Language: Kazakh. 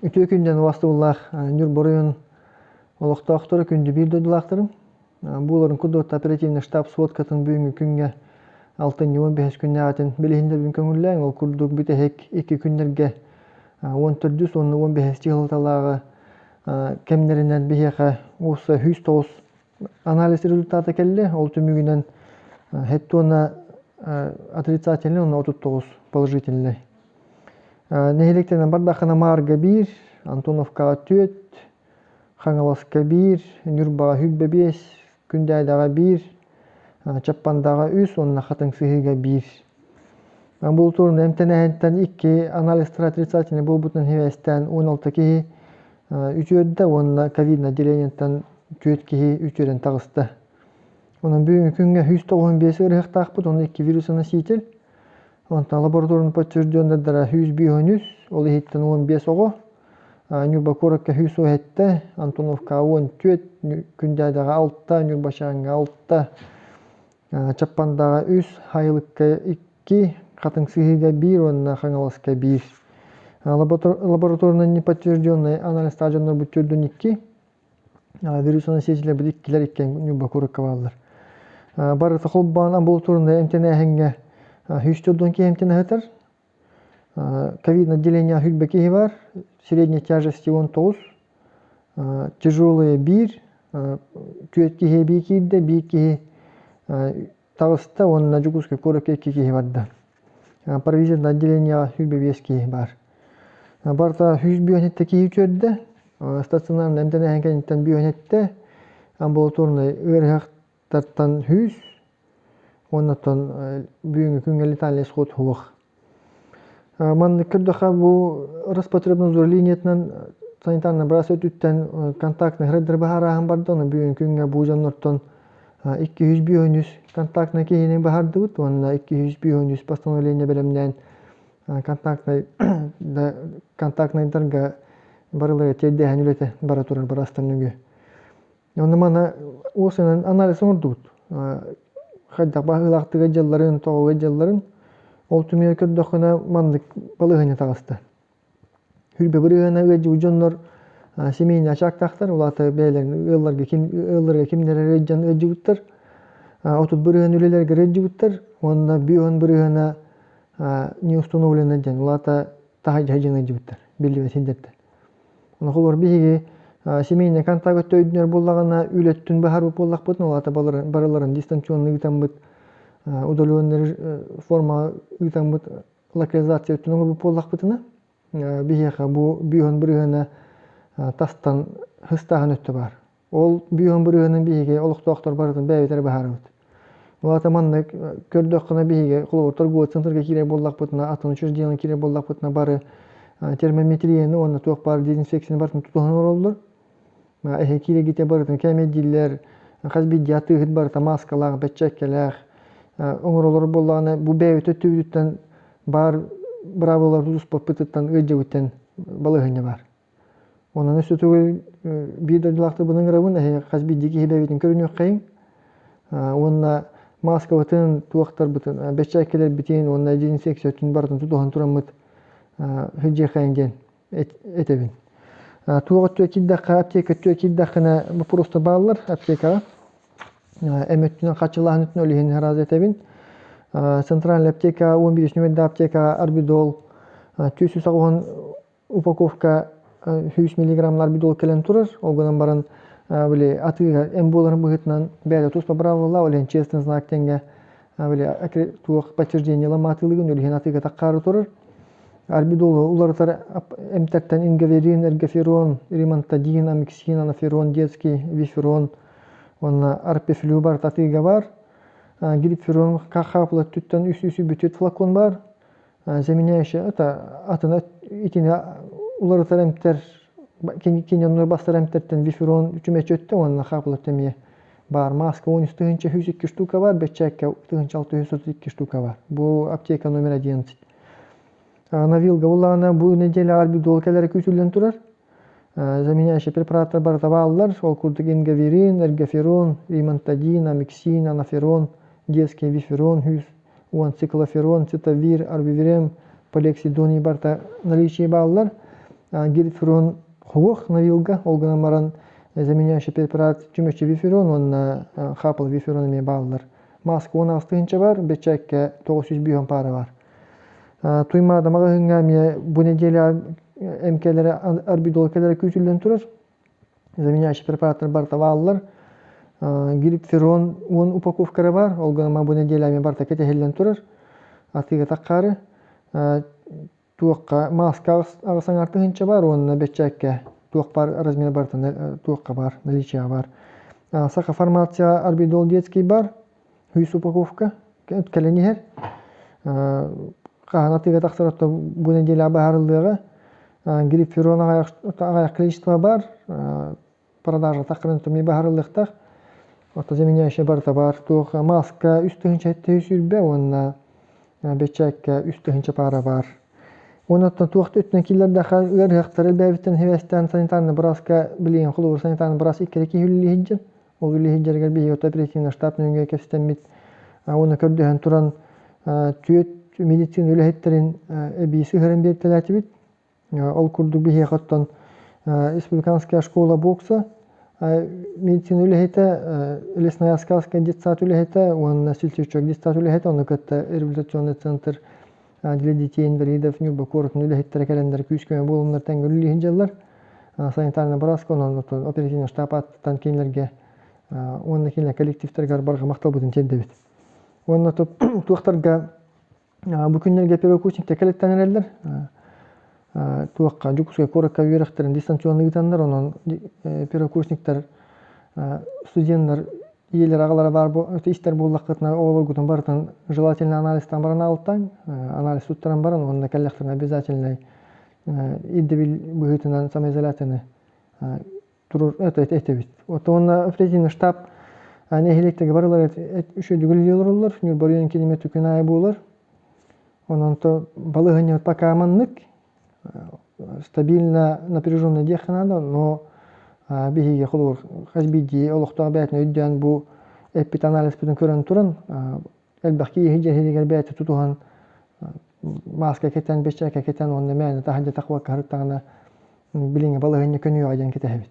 Ütü künden vastıllah Nürboruyun olaqtaqtırı kündü bir dödülaqtırım. Buların kudurta operativni штаб сводкатын бүгүнкү күнгө 6-15 күнне атын билихиндер бүгүн көңүлләң ол курдук бүте хек 2 күннерге 14-15 жылталагы кемнеринен бияка осы 109 анализ результаты келди. Ол түмүгүнөн хеттуна отрицательный, он 39 положительный. Нехилектенен бардахана Марга 1, Антоновкага 4, Хаңаласка 1, Нюрбага Хүббе 5, Күндайдага 1, Чаппандага 3, онна Хатын Сыхыга 1. Бул турунда МТН-тен 2 анализ отрицательный болбутун хевестен 16 кихи 3-өдді, онна ковидна отделениятан 4 кихи 3-өден тағысты. Onun бүгүнкү күнгө 195 ырыктакпыт, onu 2 вирусу носитель. Онтан лабораторный подтвержденный 100 ол хиттен 15 ого. Нюрба-Корокка 100 хетте, Антоновка 14, Күндайдага 6, Нюрба-Шаганга 6, Чаппандага 3, Хайлыкка 2, Хатын Сыхыга 1, онна Хаңаласка 1. Лабораторный неподтвержденный анализ стажандар бүтүрдүн 2. Вирусу носитель бу 2-лер иккен Нюрба-Корокка балдар. Барыты холбан амбулаторный МТН-хенге 104 ки МТН хетер. Ковидное отделение Хүлбекеги бар, средней тяжести 19, тяжелые 1, түйеткеге 1 кийді, 1 киги тағысты, оның на Жукускай Корокке 2 киги барды. Провизионное отделение Хүлбе 5 киги бар. Барта 100 бионетте киги өтеді, стационарный МТН-хенген бионетте, амбулаторный ырыхақтартан 100, оннаттан бүгінгі күнге летальный исход хуық. Манны кырдыха бу Роспотребнадзор линиятынан санитарный брас өтүттен контактный хреддер бахарахын барды, оны бүгүнкү күнгө бу жаннортон 200 бионюс контактный кийини бахардыбыт, онна 200 бионюс постановление белемнен контактныйдарга барылыга тердехен үлете бара турар барастан үгө. Оны мана осынын анализ оңордубут. Хайдак бахылактыгы жылларын, тоғуы жылларын ол түмеге көрдіқына мандық балығыны тағысты. Хүлбе бірігіна өйді ұжонлар семейіне ашақтақтар, олаты бәйлерін ұлларға кемдері рейджан өйді бұттар, отут бірігін үлелерге рейджі бұттар, онына бүйін бірігіна не установлены ден, олаты тағай жайжан өйді бұттар, белі сендерді. Оны қолыр бейге семейіне контакт өтті өйдінер болағына үлеттін бахар болақ бұтын, олаты барыларын дистанционны ұйтан бұт, удаленный форма ыйтан бут локализация өттүнөңөр бу поллак бутуна бияка бу бүйөн бүрүгөнө тастан хыстаган өттү бар. Ол бүйөн бүрүгөнүн биге олуктоктор бардын бэбитер бахарыбыт. Улата манны көрдөккына биге кулуу торговый центрге кире боллак бутуна, атын учреждениене кире боллак бутуна бары термометрияны, оны туак бар дезинфекцияны бартын тутуган олдур. Эхе кире гите бардын кемедиллер, казбидиаты хит барта маскалар, бечеккелер, оңыролар болағына бұл бәйвет өттігіттен бар браволар тұзыспат бұтыттан өйдеуіттен балығыны бар. Оның өсі түгіл бір дөлілақты бұның рауын қазбейдегі хебәветін көрін өққайын. Онына маска бұтын, туақтар бұтын, бәтшәкелер бітейін, онына дезинфекция өттін бардың тұтуған тұран бұт хүлже қайынген әтебін. Туғат түе килдаққа, аптека түе килдаққына бұл просто бағылар аптекаға. Эметтүнөн качылаан үтүн өлүхин хараз этебин. Центральная аптека 11 нөмірді аптека арбидол. Түйсү сағуған упаковка 100 мг арбидол келен турар. Олгынан барын атыға эмболарын бұғытынан бәді туспа бравыла, олен честен знак тенге туық подтверждение ламатылығын өлүхин атыға таққары турар. Арбидол уларытар эмтертен ингаверин, эргоферон, римантадин, амиксин, анаферон, детский, виферон, онна арпефлю бар, татыга бар, грипферон кахаплы түттен үсі бүтет флакон бар, заменяющий атына итіне уларытар эмтер, кенянлар бастар эмтерттен виферон үчімет өтті, онна хаплы тәмие бар, маска 13 тыгынча 102 штука бар, бетчәкке тыгынча 632 штука бар. Бұл аптека номер 11. Навилга улана бұл неделя арбидол кәлері көтілден тұрар. Заменяющие препараты бар табаллар, ол курдык ингаверин, эргоферон, римантадин, амиксин, анаферон, детский виферон, циклоферон, цитавир, арбивирем, полексидоний барта наличие баллар. гириферон хуох на вилга, олгана маран заменяющий препарат чумечи виферон, он хапал виферонами баллар. Маска он астыгынча бар, бечекке 900 бион пара бар. Туймада магагынгамия бу неделя мкелери арбидолкелери күтүлдөн турар. Заменяющий препараттар барта баллар. Гириферон он упаковкары бар, олгана бу неделя барта кетехелден турар. Атыга таккары. Туаққа маска ағысаң артығынша бар, онына бетчәкке туақ бар, размер бар, туаққа бар, наличия бар. Сақа фармация арбидол детский бар, хүйс упаковка, кәленігер. Қаған атыға тақсыратты бұл неделе абағарылдығы. Грипферон ағаяқ количество бар, продажа тақырынты ми бағарылдықтақ. Ота заменяющий барта бар, туақ маска үстігінші әтті үсілбе, онына бетчәкке үстігінші пара бар. Онаттан туақта өттен келердіға өріқтар әлбәбіттен хевестен санитарны бұраска білеген құлығыр санитарны бұрас иккереки үлі хеджін. Ол үлі хеджергер бейі өт оперативна штатны өңге кепстен бит. Оны көрдіген тұран түйет медицин үлі хеттерін әбей сығырын бертеләті бит. Ол күрді бейі қаттан республиканская школа бокса. Медицин үлі хеті, лесная сказка детсат үлі хеті, он сельчевчок детсат үлі хеті, оны көтті реабилитационный центр для детей инвалидов, нюрба корот нуля хиттер календар күйскөме болымдар тәңгі үлі хинжалар. Санитарны барасқа, онан оперативный штабаттан кейлерге, онна кейлер коллективтергар барға мақтал бұдын тедді бет. Онна туақтарға бүкіндерге перекурсниктер кәлеттен әрелдер. Туаққа жүкіске коракка үйеріқтерін дистанционны гитандар, онан перекурсниктер студенттер иелер ағалары бар, истер болдақытына оғылы күтін барытын желательный анализтан баран алттан, анализ суттаран баран, онында кәлләқтірін обязательный иддебіл бұхытынан самоизоляцияны тұрыр әті бит. Онна оперативный штаб нехелектегі барылар үшөйді гүлдейлер олар, нүр барыйын келеметі күн айы болар. Онан балығын пока аманнык, стабильно напряженный дехі надо, но бихиге құлығыр қазбейді олықтағы бәйтін өйден бұл әппет анализ бүтін көрін тұрын. Әлбәқ кейі хеджер бәйті тұтуған маска кетен, бешчәке кетен, онны мәні таханды тақуаққа ғырттағына біліңе балығыны көні оғайдан кете әбет.